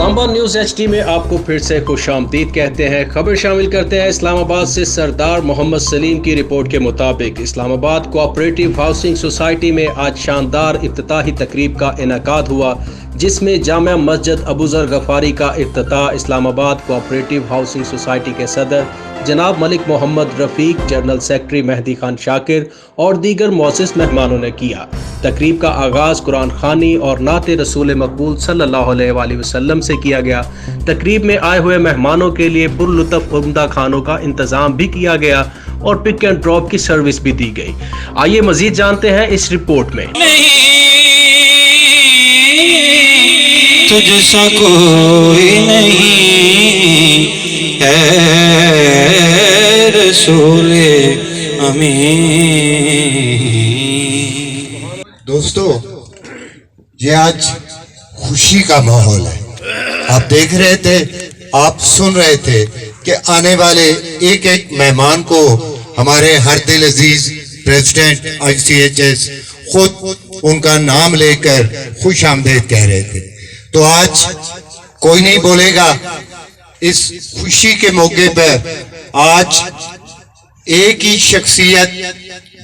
Samba news HD में आपको फिर से खुशामदीद कहते हैं। खबर शामिल करते हैं इस्लामाबाद से। सरदार मोहम्मद सलीम की रिपोर्ट के मुताबिक इस्लामाबाद कोऑपरेटिव हाउसिंग सोसाइटी में आज शानदार इफ्तिताही तकरीब का इनेकाद हुआ, जिसमें जामिया मस्जिद अबू ज़र गफ़ारी का इफ्तिताह इस्लामाबाद कोऑपरेटिव हाउसिंग सोसाइटी के सदर जनाब मलिक मोहम्मद रफ़ीक, जनरल सेक्रेटरी मेहदी खान शाकिर और दीगर मुअज़्ज़िज़ मेहमानों ने किया। तकरीब का आगाज़ कुरान खानी और नाते रसूल मकबूल सल्लल्लाहु अलैहि वसल्लम से किया गया। तकरीब में आए हुए मेहमानों के लिए पुरलुत्फ़ उम्दा खानों का इंतज़ाम भी किया गया और पिक एंड ड्रॉप की सर्विस भी दी गई। आइए मज़ीद जानते हैं इस रिपोर्ट में। तुझसा कोई नहीं है रसूले अमीन। दोस्तों, ये आज खुशी का माहौल है। आप देख रहे थे, आप सुन रहे थे कि आने वाले एक एक मेहमान को हमारे हर दिल अजीज प्रेसिडेंट ICHS खुद उनका नाम लेकर खुश आमदीद कह रहे थे। तो आज कोई नहीं बोलेगा, इस खुशी के मौके पर आज एक ही शख्सियत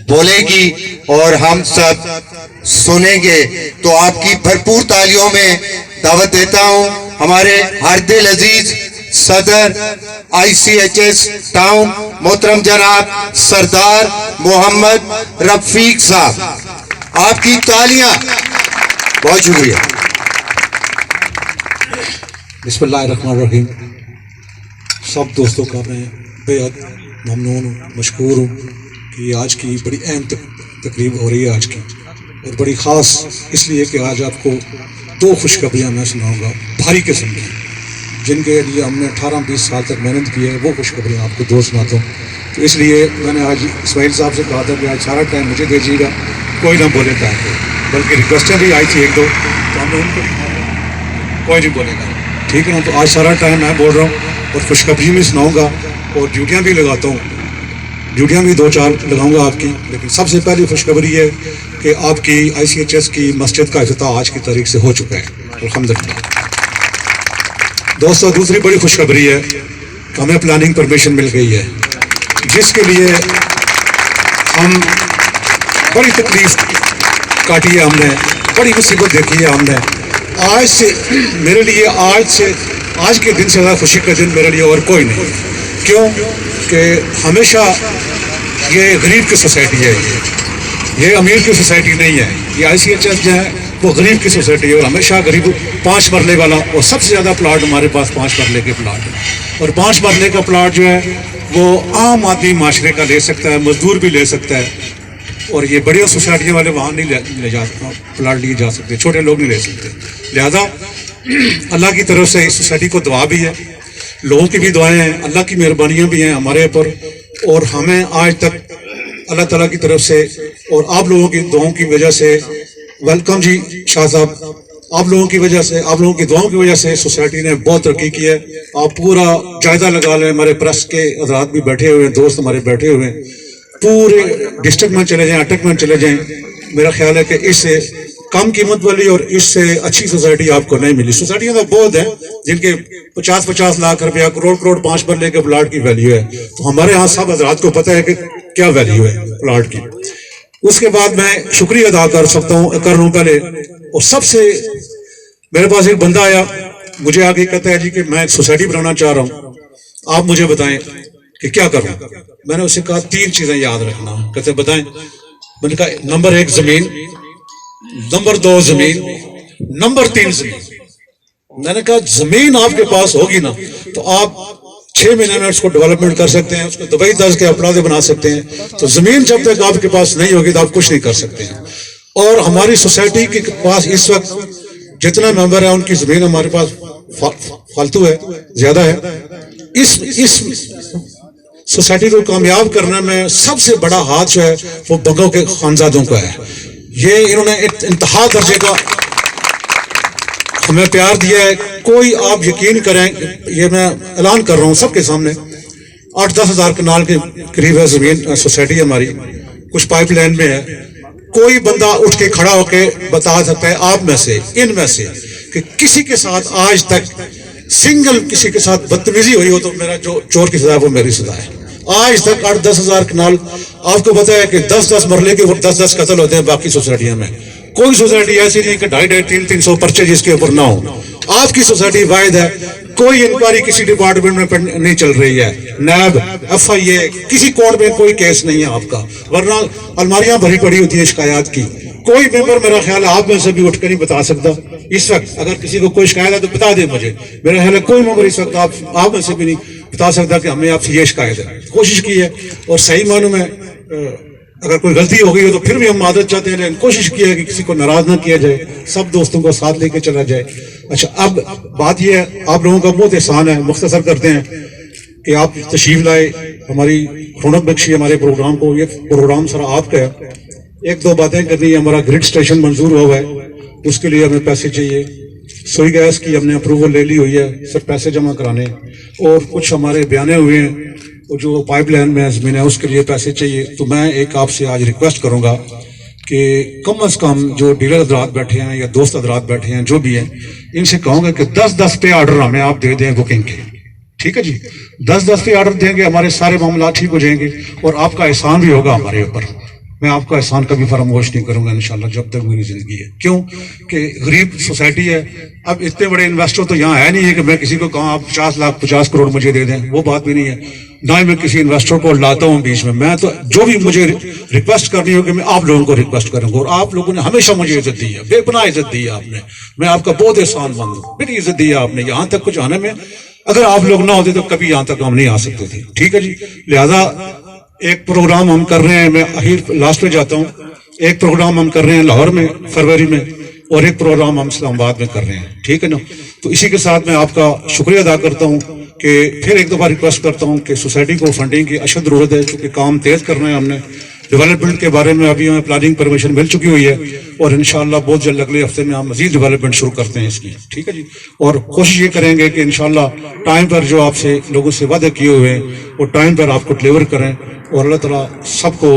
बोलेगी और हम सब सुनेंगे। तो आपकी भरपूर तालियों में दावत देता हूं हमारे हर दिल अजीज सदर ICHS टाउन मोहतरम जनाब सरदार मोहम्मद रफीक साहब। आपकी तालियां, बहुत शुक्रिया। बिस्मिल्लाहिर्रहमानिर्रहीम। सब दोस्तों का मैं बेहद ममनून हूँ, मशकूर हूँ कि आज की बड़ी अहम तकरीब हो रही है आज की, और बड़ी ख़ास इसलिए कि आज आपको दो खुशखबरियाँ मैं सुनाऊँगा भारी किस्म की, जिनके लिए हमने 18-20 साल तक मेहनत की है। वो खुशखबरियाँ आपको दो सुनाता हूँ। तो इसलिए मैंने आज इस्माइल साहब से कहा था कि आज सारा टाइम मुझे दीजिएगा, कोई ना बोले था, बल्कि रिक्वेस्टें भी आई थी एक दो, तो हमने उनको कोई नहीं बोलेगा, ठीक है ना। तो आज सारा टाइम मैं बोल रहा हूँ और खुशखबरी भी सुनाऊँगा और ड्यूटियाँ भी लगाता हूँ, ड्यूटियाँ भी 2-4 लगाऊंगा आपकी। लेकिन सबसे पहली खुशखबरी है कि आपकी ICHS की मस्जिद का इफ्तिताह आज की तारीख से हो चुका है, अल्हम्दुलिल्लाह। दोस्तों, दूसरी बड़ी खुशखबरी है कि हमें प्लानिंग परमिशन मिल गई है, जिसके लिए हम बड़ी तकलीफ काटी है, हमने बड़ी मुसीबत देखी है हमने। आज से मेरे लिए आज के दिन से ज़्यादा खुशी का दिन मेरे लिए और कोई नहीं। क्यों कि हमेशा ये गरीब की सोसाइटी है, ये अमीर की सोसाइटी नहीं है। ये ICHS जो है वो गरीब की सोसाइटी है और हमेशा गरीब 5 मरले वाला, और सबसे ज़्यादा प्लाट हमारे पास 5 मरले के प्लाट है। और 5 मरले का प्लाट जो है वो आम आदमी माशरे का ले सकता है, मजदूर भी ले सकता है। और ये बड़ी सोसाइटियों वाले वहाँ नहीं ले जा प्लाट लिए जा सकते, छोटे लोग नहीं ले सकते। लिहाजा अल्लाह की तरफ से इस सोसाइटी को दुआ भी है, लोगों की भी दुआएं हैं, अल्लाह की मेहरबानियाँ भी हैं हमारे ऊपर। और हमें आज तक अल्लाह ताला की तरफ से और आप लोगों की दुआओं की वजह से, वेलकम जी शाह साहब, आप लोगों की वजह से, आप लोगों की दुआओं की वजह से सोसाइटी ने बहुत तरक्की की है। आप पूरा जायजा लगा लें, हमारे प्रेस के हज़रात भी बैठे हुए हैं, दोस्त हमारे बैठे हुए हैं, पूरे डिस्ट्रिक्ट में चले जाएं, अटक में चले जाएं, मेरा ख्याल है कि इससे कम कीमत वाली और इससे अच्छी सोसाइटी आपको नहीं मिली। सोसाइटियाँ तो बहुत हैं जिनके 50-50 लाख रुपया, करोड़ 5 मरले के प्लाट की वैल्यू है। तो हमारे यहाँ सब हज़रात को पता है कि क्या वैल्यू है प्लाट की। उसके बाद मैं शुक्रिया अदा कर रहा हूँ पहले। और सबसे मेरे पास एक बंदा आया, मुझे आके कहता है जी कि मैं एक सोसाइटी बनाना चाह रहा हूँ, आप मुझे बताएं कि क्या करूं। मैंने उससे कहा 3 चीजें याद रखना। कहते बताएं। मैंने कहा नंबर 1 जमीन, नंबर 2 जमीन, नंबर 3 जमीन। मैंने कहा जमीन आपके पास होगी ना तो आप 6 महीने में उसको डेवलपमेंट कर सकते हैं, उसको दुबई तर्ज के अपराधे बना सकते हैं। तो जमीन जब तक आपके पास नहीं होगी तो आप कुछ नहीं कर सकते हैं। और हमारी सोसाइटी के पास इस वक्त जितना मेंबर है उनकी जमीन हमारे पास फालतू है, ज्यादा है। इस सोसाइटी को कामयाब करने में सबसे बड़ा हाथ जो है वो बंगों के खानजादों का है। ये इन्होंने इंतहा दर्जे का हमें प्यार दिया है। कोई आप यकीन करें, ये मैं ऐलान कर रहा हूँ सबके सामने, 8-10 हज़ार कनाल के करीब है जमीन सोसाइटी हमारी, कुछ पाइपलाइन में है। कोई बंदा उठ के खड़ा होके बता सकता है आप में से, इनमें से کہ کسی کے ساتھ آج تک سنگل کسی کے ساتھ بدتمیزی ہوئی ہو تو میرا جو چور کی سزا ہے وہ میری سزا ہے. آج تک 8-10 ہزار کنال آپ کو پتا ہے کہ 10-10 مرلے کے 10-10 قتل ہوتے ہیں باقی سوسائٹیوں میں. کوئی سوسائٹی ایسی نہیں کہ 250-300 پرچے جس کے اوپر نہ ہو. آپ کی سوسائٹی واحد ہے. کوئی انکوائری کسی ڈپارٹمنٹ میں نہیں چل رہی ہے, نیب, ایف آئی اے, کسی کورٹ میں کوئی کیس نہیں ہے آپ کا, ورنہ الماریاں بھری پڑی ہوتی ہیں شکایات کی. کوئی ممبر میرا خیال ہے آپ میں سے بھی اٹھ کر نہیں بتا سکتا اس وقت, اگر کسی کو کوئی شکایت ہے تو بتا دے مجھے. میرا خیال ہے کوئی ممبر اس وقت آپ میں سے بھی نہیں بتا سکتا کہ ہمیں آپ سے یہ شکایت ہے. کوشش کی ہے اور صحیح معنوں میں اگر کوئی غلطی ہو گئی ہو تو پھر بھی ہم معذرت چاہتے ہیں, لیکن کوشش کی ہے کہ کسی کو ناراض نہ کیا جائے, سب دوستوں کو ساتھ لے کے چلا جائے. اچھا, اب بات یہ ہے, آپ لوگوں کا بہت احسان ہے, مختصر کرتے ہیں کہ آپ تشریف لائے, ہماری رونق بخشی ہمارے پروگرام کو. یہ پروگرام سر آپ کا ہے. 1-2 باتیں کرنی ہے. ہمارا گریڈ اسٹیشن منظور ہوا ہے, اس کے لیے ہمیں پیسے چاہیے. سوئی گیس کی ہم نے اپروول لے لی ہوئی ہے, سر پیسے جمع کرانے, اور کچھ ہمارے بیانے ہوئے ہیں جو پائپ لائن میں زمین ہے اس کے لیے پیسے چاہیے. تو میں ایک آپ سے آج ریکویسٹ کروں گا کہ کم از کم جو ڈیلر حضرات بیٹھے ہیں یا دوست حضرات بیٹھے ہیں جو بھی ہیں, ان سے کہوں گا کہ 10-10 پہ آرڈر ہمیں آپ دے دیں بکنگ کے. ٹھیک ہے جی, 10-10 پہ آرڈر دیں گے, ہمارے سارے معاملات ٹھیک ہو جائیں گے اور آپ کا احسان بھی ہوگا ہمارے اوپر. میں آپ کا احسان کبھی فراموش نہیں کروں گا انشاءاللہ جب تک میری زندگی ہے. کیوں کہ غریب سوسائٹی ہے. اب اتنے بڑے انویسٹر تو یہاں ہے نہیں ہے کہ میں کسی کو کہوں آپ 50 لاکھ 50 کروڑ مجھے دے دیں, وہ بات بھی نہیں ہے. نہ ہی میں کسی انویسٹر کو لاتا ہوں بیچ میں. میں تو جو بھی مجھے ریکویسٹ کرنی ہوگی میں آپ لوگوں کو ریکویسٹ کروں گا, اور آپ لوگوں نے ہمیشہ مجھے عزت دی ہے, بے پناہ عزت دی ہے آپ نے. میں آپ کا بہت احسان مند ہوں, بڑی عزت دی ہے آپ نے یہاں تک کچھ آنے میں. اگر آپ لوگ نہ ہوتے تو کبھی یہاں تک ہم نہیں آ سکتے تھے. ٹھیک ہے جی, لہذا ایک پروگرام ہم کر رہے ہیں, میں اخیر لاسٹ پہ جاتا ہوں. ایک پروگرام ہم کر رہے ہیں لاہور میں فروری میں, اور ایک پروگرام ہم اسلام آباد میں کر رہے ہیں. ٹھیک ہے نا. تو اسی کے ساتھ میں آپ کا شکریہ ادا کرتا ہوں کہ پھر ایک دفعہ ریکویسٹ کرتا ہوں کہ سوسائٹی کو فنڈنگ کی اشد ضرورت ہے, کیونکہ کام تیز کرنا ہے ہم نے. ڈیولپمنٹ کے بارے میں ابھی ہمیں پلاننگ پرمیشن مل چکی ہوئی ہے, اور انشاءاللہ بہت جلد اگلے ہفتے میں ہم مزید ڈیولپمنٹ شروع کرتے ہیں اس کی. ٹھیک ہے جی, اور کوشش یہ کریں گے کہ انشاءاللہ ٹائم پر جو آپ سے لوگوں سے وعدے کیے ہوئے ہیں وہ ٹائم پر آپ کو ڈلیور کریں, اور اللہ تعالیٰ سب کو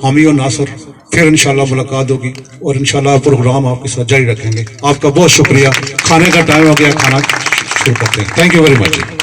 حامی و ناصر. پھر انشاءاللہ ملاقات ہوگی اور انشاءاللہ پروگرام آپ کے ساتھ جاری رکھیں گے. آپ کا بہت شکریہ. کھانے کا ٹائم ہو گیا, کھانا شروع کرتے ہیں. Thank you very much.